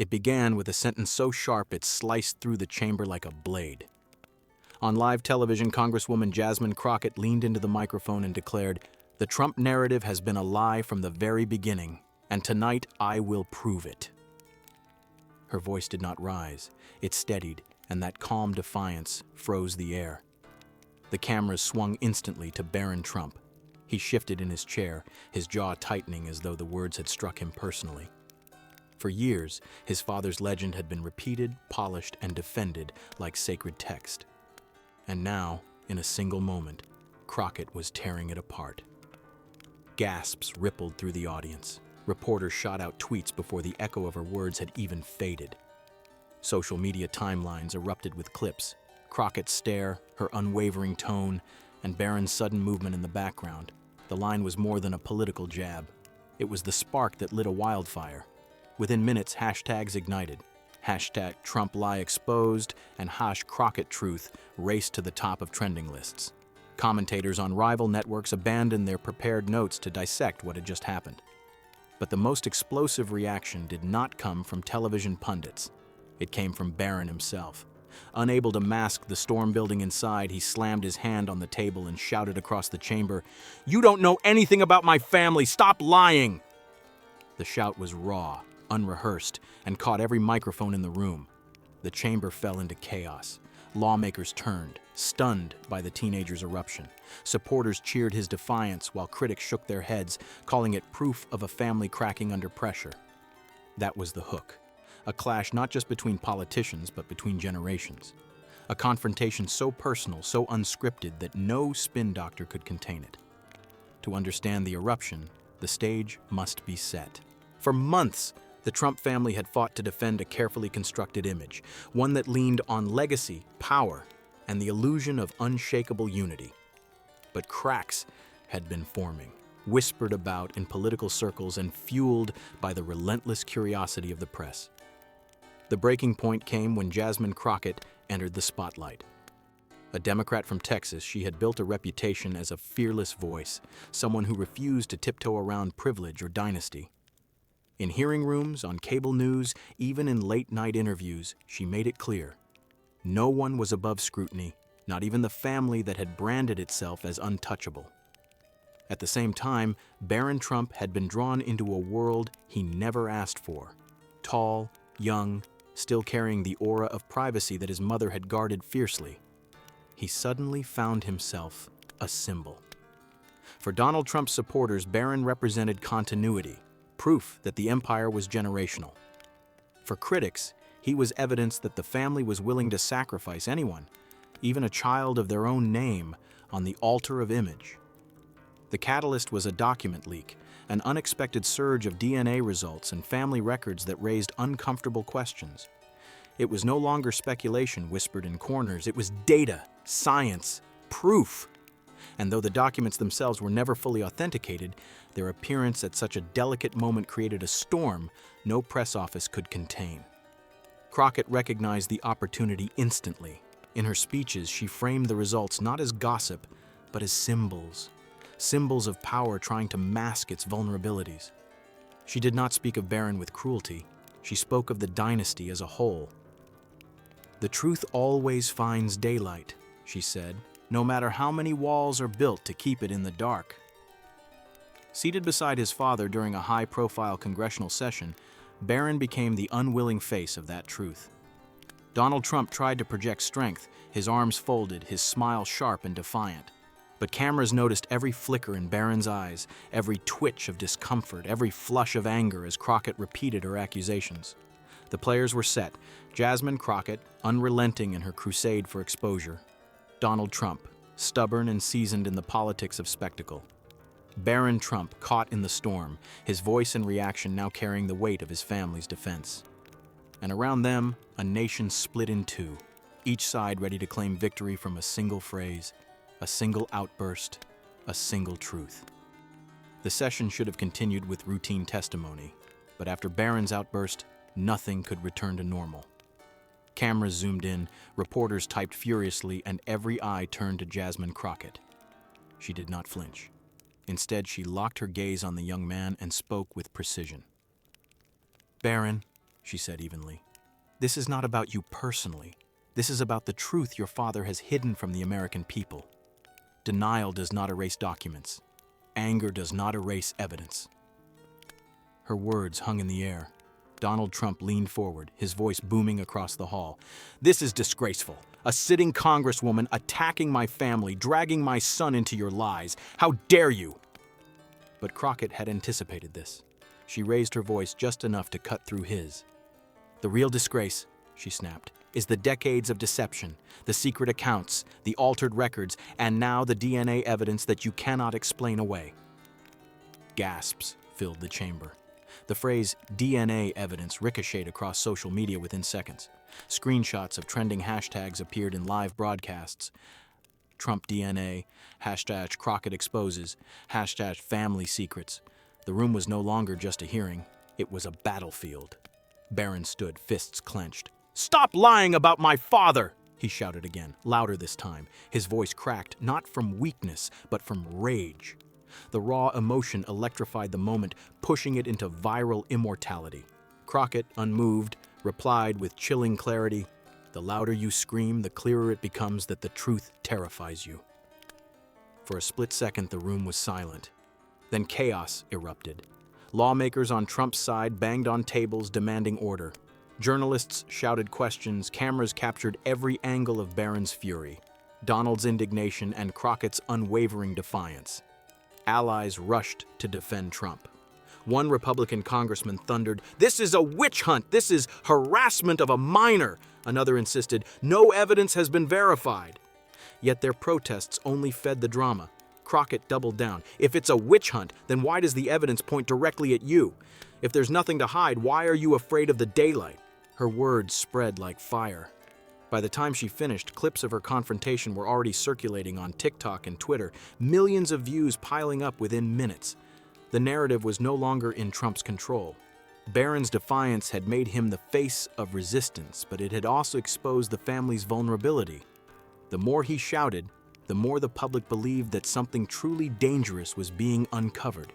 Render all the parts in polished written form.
It began with a sentence so sharp it sliced through the chamber like a blade. On live television, Congresswoman Jasmine Crockett leaned into the microphone and declared, "The Trump narrative has been a lie from the very beginning, and tonight I will prove it." Her voice did not rise. It steadied, and that calm defiance froze the air. The cameras swung instantly to Barron Trump. He shifted in his chair, his jaw tightening as though the words had struck him personally. For years, his father's legend had been repeated, polished, and defended like sacred text. And now, in a single moment, Crockett was tearing it apart. Gasps rippled through the audience. Reporters shot out tweets before the echo of her words had even faded. Social media timelines erupted with clips. Crockett's stare, her unwavering tone, and Barron's sudden movement in the background. The line was more than a political jab. It was the spark that lit a wildfire. Within minutes, hashtags ignited. Hashtag Trump lie exposed and hash Crockett truth raced to the top of trending lists. Commentators on rival networks abandoned their prepared notes to dissect what had just happened. But the most explosive reaction did not come from television pundits. It came from Barron himself. Unable to mask the storm building inside, he slammed his hand on the table and shouted across the chamber, "You don't know anything about my family! Stop lying!" The shout was raw, unrehearsed, and caught every microphone in the room. The chamber fell into chaos. Lawmakers turned, stunned by the teenager's eruption. Supporters cheered his defiance while critics shook their heads, calling it proof of a family cracking under pressure. That was the hook. A clash not just between politicians, but between generations. A confrontation so personal, so unscripted that no spin doctor could contain it. To understand the eruption, the stage must be set. For months, the Trump family had fought to defend a carefully constructed image, one that leaned on legacy, power, and the illusion of unshakable unity. But cracks had been forming, whispered about in political circles and fueled by the relentless curiosity of the press. The breaking point came when Jasmine Crockett entered the spotlight. A Democrat from Texas, she had built a reputation as a fearless voice, someone who refused to tiptoe around privilege or dynasty. In hearing rooms, on cable news, even in late-night interviews, she made it clear. No one was above scrutiny, not even the family that had branded itself as untouchable. At the same time, Barron Trump had been drawn into a world he never asked for. Tall, young, still carrying the aura of privacy that his mother had guarded fiercely. He suddenly found himself a symbol. For Donald Trump's supporters, Barron represented continuity, proof that the empire was generational. For critics, he was evidence that the family was willing to sacrifice anyone, even a child of their own name, on the altar of image. The catalyst was a document leak, an unexpected surge of DNA results and family records that raised uncomfortable questions. It was no longer speculation whispered in corners, it was data, science, proof. And though the documents themselves were never fully authenticated, their appearance at such a delicate moment created a storm no press office could contain. Crockett recognized the opportunity instantly. In her speeches, she framed the results not as gossip, but as symbols. Symbols of power trying to mask its vulnerabilities. She did not speak of Barron with cruelty. She spoke of the dynasty as a whole. "The truth always finds daylight," she said, "no matter how many walls are built to keep it in the dark." Seated beside his father during a high-profile congressional session, Barron became the unwilling face of that truth. Donald Trump tried to project strength, his arms folded, his smile sharp and defiant. But cameras noticed every flicker in Barron's eyes, every twitch of discomfort, every flush of anger as Crockett repeated her accusations. The players were set. Jasmine Crockett, unrelenting in her crusade for exposure. Donald Trump, stubborn and seasoned in the politics of spectacle. Barron Trump, caught in the storm, his voice and reaction now carrying the weight of his family's defense. And around them, a nation split in two, each side ready to claim victory from a single phrase, a single outburst, a single truth. The session should have continued with routine testimony, but after Barron's outburst, nothing could return to normal. Cameras zoomed in, reporters typed furiously, and every eye turned to Jasmine Crockett. She did not flinch. Instead, she locked her gaze on the young man and spoke with precision. "Barron," she said evenly. "This is not about you personally. This is about the truth your father has hidden from the American people. Denial does not erase documents. Anger does not erase evidence." Her words hung in the air. Donald Trump leaned forward, his voice booming across the hall. "This is disgraceful. A sitting congresswoman attacking my family, dragging my son into your lies. How dare you?" But Crockett had anticipated this. She raised her voice just enough to cut through his. "The real disgrace," she snapped, "is the decades of deception, the secret accounts, the altered records, and now the DNA evidence that you cannot explain away." Gasps filled the chamber. The phrase DNA evidence ricocheted across social media within seconds. Screenshots of trending hashtags appeared in live broadcasts. Trump DNA, hashtag Crockett exposes, hashtag family secrets. The room was no longer just a hearing. It was a battlefield. Barron stood, fists clenched. "Stop lying about my father!" he shouted again, louder this time. His voice cracked, not from weakness, but from rage. The raw emotion electrified the moment, pushing it into viral immortality. Crockett, unmoved, replied with chilling clarity, "The louder you scream, the clearer it becomes that the truth terrifies you." For a split second, the room was silent. Then chaos erupted. Lawmakers on Trump's side banged on tables demanding order. Journalists shouted questions, cameras captured every angle of Barron's fury, Donald's indignation, and Crockett's unwavering defiance. Allies rushed to defend Trump. One Republican congressman thundered, "This is a witch hunt! This is harassment of a minor!" Another insisted, "No evidence has been verified." Yet their protests only fed the drama. Crockett doubled down. "If it's a witch hunt, then why does the evidence point directly at you? If there's nothing to hide, why are you afraid of the daylight?" Her words spread like fire. By the time she finished, clips of her confrontation were already circulating on TikTok and Twitter, millions of views piling up within minutes. The narrative was no longer in Trump's control. Barron's defiance had made him the face of resistance, but it had also exposed the family's vulnerability. The more he shouted, the more the public believed that something truly dangerous was being uncovered.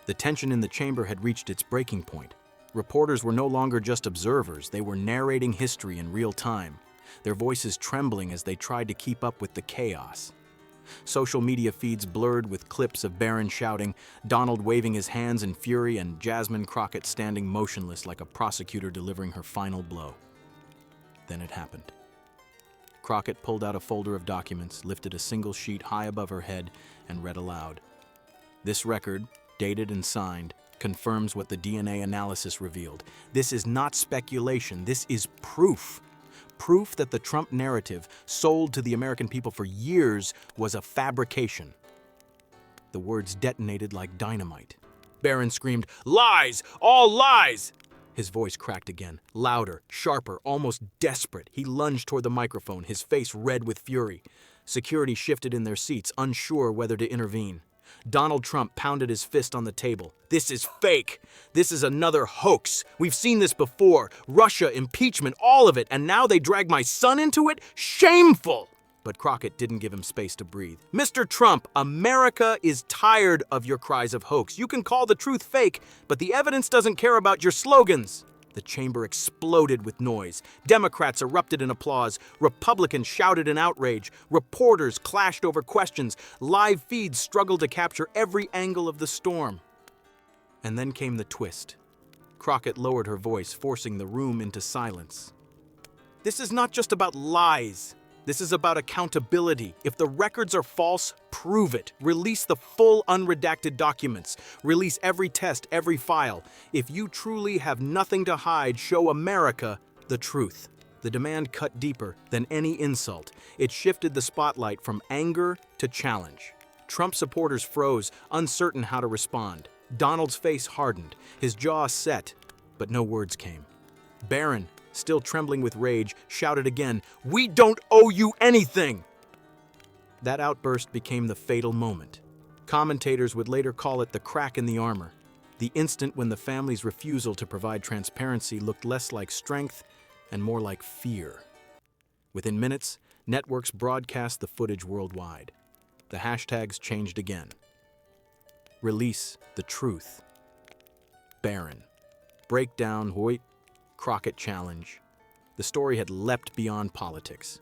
The tension in the chamber had reached its breaking point. Reporters were no longer just observers, they were narrating history in real time, their voices trembling as they tried to keep up with the chaos. Social media feeds blurred with clips of Barron shouting, Donald waving his hands in fury, and Jasmine Crockett standing motionless like a prosecutor delivering her final blow. Then it happened. Crockett pulled out a folder of documents, lifted a single sheet high above her head, and read aloud. "This record, dated and signed, confirms what the DNA analysis revealed. This is not speculation, this is proof. Proof that the Trump narrative, sold to the American people for years, was a fabrication." The words detonated like dynamite. Barron screamed, "Lies! All lies!" His voice cracked again, louder, sharper, almost desperate. He lunged toward the microphone, his face red with fury. Security shifted in their seats, unsure whether to intervene. Donald Trump pounded his fist on the table. "This is fake. This is another hoax. We've seen this before. Russia, impeachment, all of it, and now they drag my son into it? Shameful!" But Crockett didn't give him space to breathe. "Mr. Trump, America is tired of your cries of hoax. You can call the truth fake, but the evidence doesn't care about your slogans." The chamber exploded with noise. Democrats erupted in applause. Republicans shouted in outrage. Reporters clashed over questions. Live feeds struggled to capture every angle of the storm. And then came the twist. Crockett lowered her voice, forcing the room into silence. "This is not just about lies. This is about accountability. If the records are false, prove it. Release the full unredacted documents. Release every test, every file. If you truly have nothing to hide, show America the truth." The demand cut deeper than any insult. It shifted the spotlight from anger to challenge. Trump supporters froze, uncertain how to respond. Donald's face hardened, his jaw set, but no words came. Barron, still trembling with rage, shouted again, "We don't owe you anything!" That outburst became the fatal moment. Commentators would later call it the crack in the armor, the instant when the family's refusal to provide transparency looked less like strength and more like fear. Within minutes, networks broadcast the footage worldwide. The hashtags changed again. Release the truth. Barron. Break down Hoyt. Crockett challenge. The story had leapt beyond politics.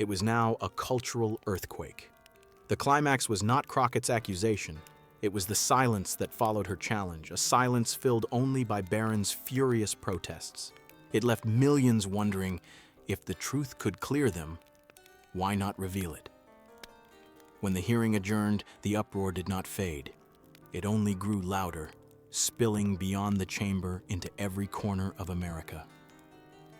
It was now a cultural earthquake. The climax was not Crockett's accusation. It was the silence that followed her challenge, a silence filled only by Barron's furious protests. It left millions wondering, if the truth could clear them, why not reveal it? When the hearing adjourned, the uproar did not fade. It only grew louder, spilling beyond the chamber into every corner of America.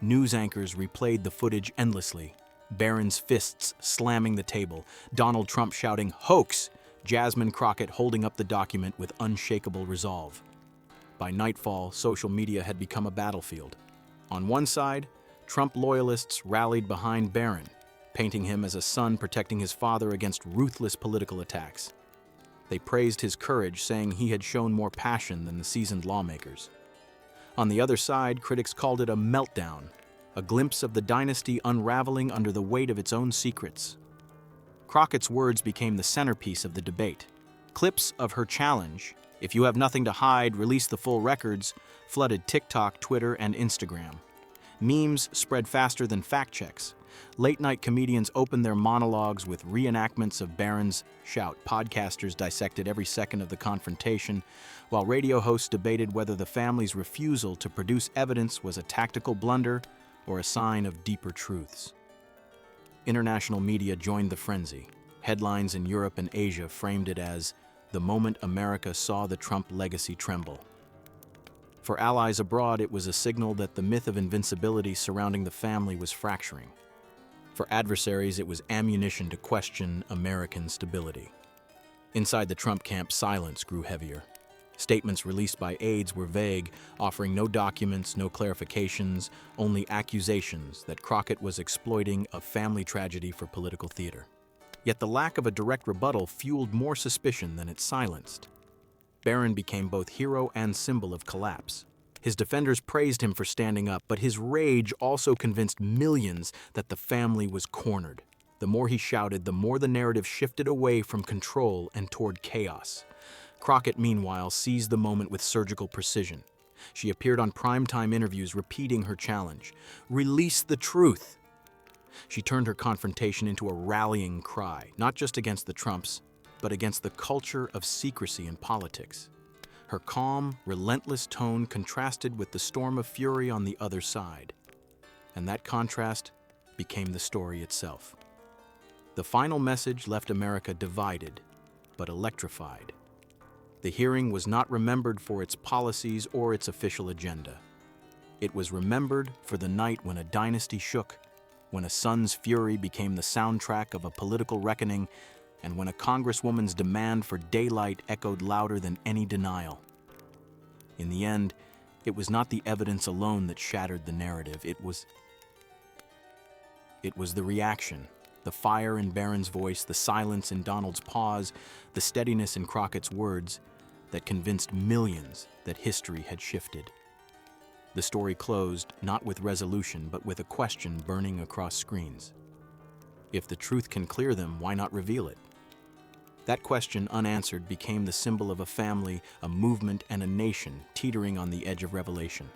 News anchors replayed the footage endlessly, Barron's fists slamming the table, Donald Trump shouting, "Hoax!" Jasmine Crockett holding up the document with unshakable resolve. By nightfall, social media had become a battlefield. On one side, Trump loyalists rallied behind Barron, painting him as a son protecting his father against ruthless political attacks. They praised his courage, saying he had shown more passion than the seasoned lawmakers. On the other side, critics called it a meltdown, a glimpse of the dynasty unraveling under the weight of its own secrets. Crockett's words became the centerpiece of the debate. Clips of her challenge, "If you have nothing to hide, release the full records," flooded TikTok, Twitter, and Instagram. Memes spread faster than fact checks. Late-night comedians opened their monologues with reenactments of Barron's shout. Podcasters dissected every second of the confrontation, while radio hosts debated whether the family's refusal to produce evidence was a tactical blunder or a sign of deeper truths. International media joined the frenzy. Headlines in Europe and Asia framed it as the moment America saw the Trump legacy tremble. For allies abroad, it was a signal that the myth of invincibility surrounding the family was fracturing. For adversaries, it was ammunition to question American stability. Inside the Trump camp, silence grew heavier. Statements released by aides were vague, offering no documents, no clarifications, only accusations that Crockett was exploiting a family tragedy for political theater. Yet the lack of a direct rebuttal fueled more suspicion than it silenced. Barron became both hero and symbol of collapse. His defenders praised him for standing up, but his rage also convinced millions that the family was cornered. The more he shouted, the more the narrative shifted away from control and toward chaos. Crockett, meanwhile, seized the moment with surgical precision. She appeared on primetime interviews repeating her challenge, "Release the truth." She turned her confrontation into a rallying cry, not just against the Trumps, but against the culture of secrecy in politics. Her calm, relentless tone contrasted with the storm of fury on the other side, and that contrast became the story itself. The final message left America divided, but electrified. The hearing was not remembered for its policies or its official agenda. It was remembered for the night when a dynasty shook, when a son's fury became the soundtrack of a political reckoning, and when a congresswoman's demand for daylight echoed louder than any denial. In the end, it was not the evidence alone that shattered the narrative. It was the reaction, the fire in Barron's voice, the silence in Donald's pause, the steadiness in Crockett's words that convinced millions that history had shifted. The story closed not with resolution, but with a question burning across screens. If the truth can clear them, why not reveal it? That question, unanswered, became the symbol of a family, a movement, and a nation teetering on the edge of revelation.